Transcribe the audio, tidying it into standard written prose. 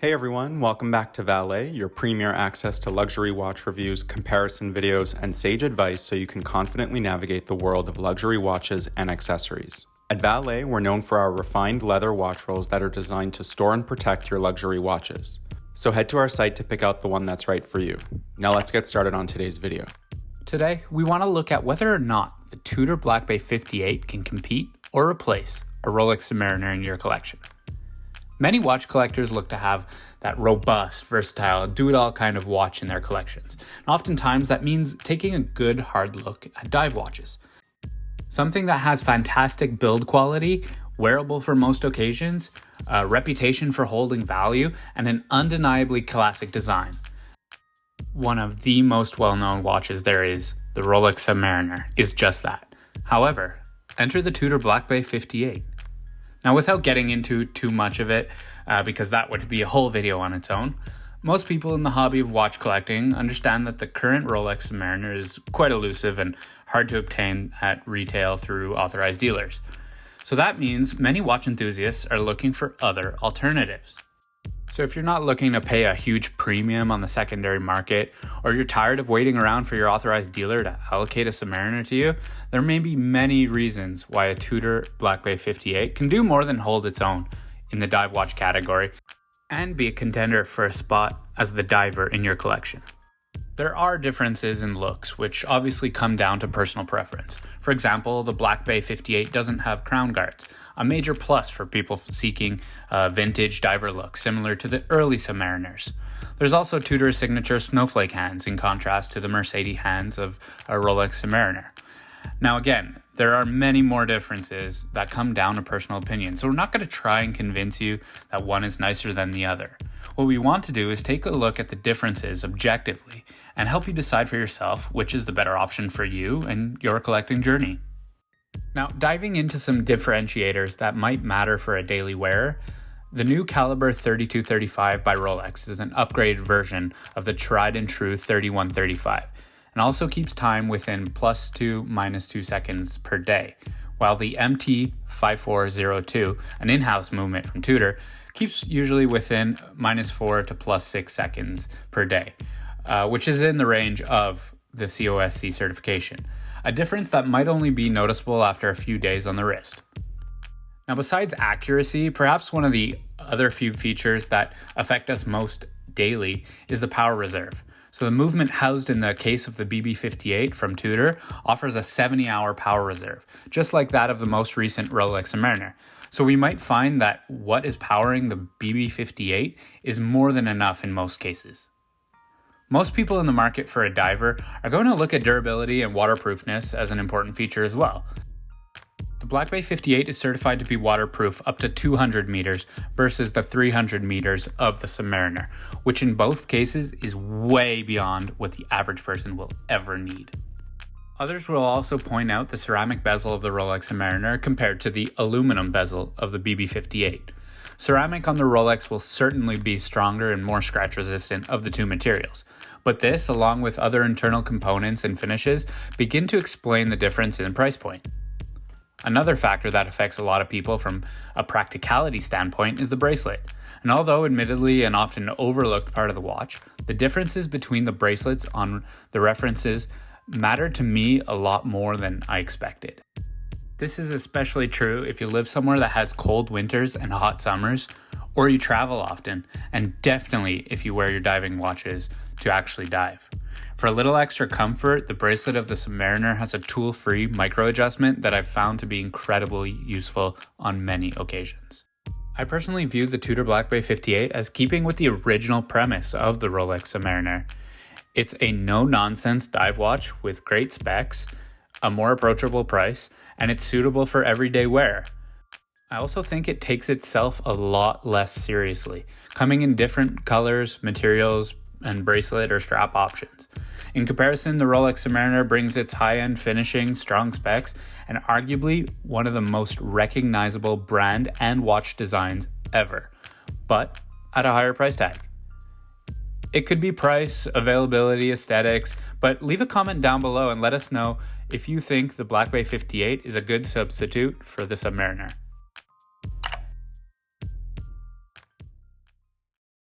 Hey everyone, welcome back to Valet, your premier access to luxury watch reviews, comparison videos, and sage advice so you can confidently navigate the world of luxury watches and accessories. At Valet, we're known for our refined leather watch rolls that are designed to store and protect your luxury watches. So head to our site to pick out the one that's right for you. Now let's get started on today's video. Today, we want to look at whether or not the Tudor Black Bay 58 can compete or replace a Rolex Submariner in your collection. Many watch collectors look to have that robust, versatile, do-it-all kind of watch in their collections. And oftentimes that means taking a good hard look at dive watches. Something that has fantastic build quality, wearable for most occasions, a reputation for holding value, and an undeniably classic design. One of the most well-known watches there is, the Rolex Submariner, is just that. However, enter the Tudor Black Bay 58. Now, without getting into too much of it, because that would be a whole video on its own, most people in the hobby of watch collecting understand that the current Rolex Submariner is quite elusive and hard to obtain at retail through authorized dealers. So that means many watch enthusiasts are looking for other alternatives. So if you're not looking to pay a huge premium on the secondary market, or you're tired of waiting around for your authorized dealer to allocate a Submariner to you, there may be many reasons why a Tudor Black Bay 58 can do more than hold its own in the dive watch category and be a contender for a spot as the diver in your collection. There are differences in looks, which obviously come down to personal preference. For example, the Black Bay 58 doesn't have crown guards, a major plus for people seeking a vintage diver look similar to the early Submariners. There's also Tudor's signature snowflake hands in contrast to the Mercedes hands of a Rolex Submariner. Now again, there are many more differences that come down to personal opinion, so we're not going to try and convince you that one is nicer than the other. What we want to do is take a look at the differences objectively and help you decide for yourself which is the better option for you and your collecting journey. Now, diving into some differentiators that might matter for a daily wearer, the new Caliber 3235 by Rolex is an upgraded version of the tried and true 3135 and also keeps time within +2 - 2 seconds per day, while the MT5402, an in-house movement from Tudor, keeps usually within -4 to +6 seconds per day, which is in the range of the COSC certification, a difference that might only be noticeable after a few days on the wrist. Now, besides accuracy, perhaps one of the other few features that affect us most daily is the power reserve. So the movement housed in the case of the BB58 from Tudor offers a 70-hour power reserve, just like that of the most recent Rolex Submariner. So we might find that what is powering the BB58 is more than enough in most cases. Most people in the market for a diver are going to look at durability and waterproofness as an important feature as well. The Black Bay 58 is certified to be waterproof up to 200 meters versus the 300 meters of the Submariner, which in both cases is way beyond what the average person will ever need. Others will also point out the ceramic bezel of the Rolex Submariner compared to the aluminum bezel of the BB58. Ceramic on the Rolex will certainly be stronger and more scratch resistant of the two materials, but this, along with other internal components and finishes, begin to explain the difference in price point. Another factor that affects a lot of people from a practicality standpoint is the bracelet. And although admittedly an often overlooked part of the watch, the differences between the bracelets on the references mattered to me a lot more than I expected. This is especially true if you live somewhere that has cold winters and hot summers, or you travel often, and definitely if you wear your diving watches to actually dive. For a little extra comfort, the bracelet of the Submariner has a tool-free micro adjustment that I've found to be incredibly useful on many occasions. I personally view the Tudor Black Bay 58 as keeping with the original premise of the Rolex Submariner. It's a no-nonsense dive watch with great specs, a more approachable price, and it's suitable for everyday wear. I also think it takes itself a lot less seriously, coming in different colors, materials, and bracelet or strap options. In comparison, the Rolex Submariner brings its high-end finishing, strong specs, and arguably one of the most recognizable brand and watch designs ever, but at a higher price tag. It could be price, availability, aesthetics, but leave a comment down below and let us know if you think the Black Bay 58 is a good substitute for the Submariner.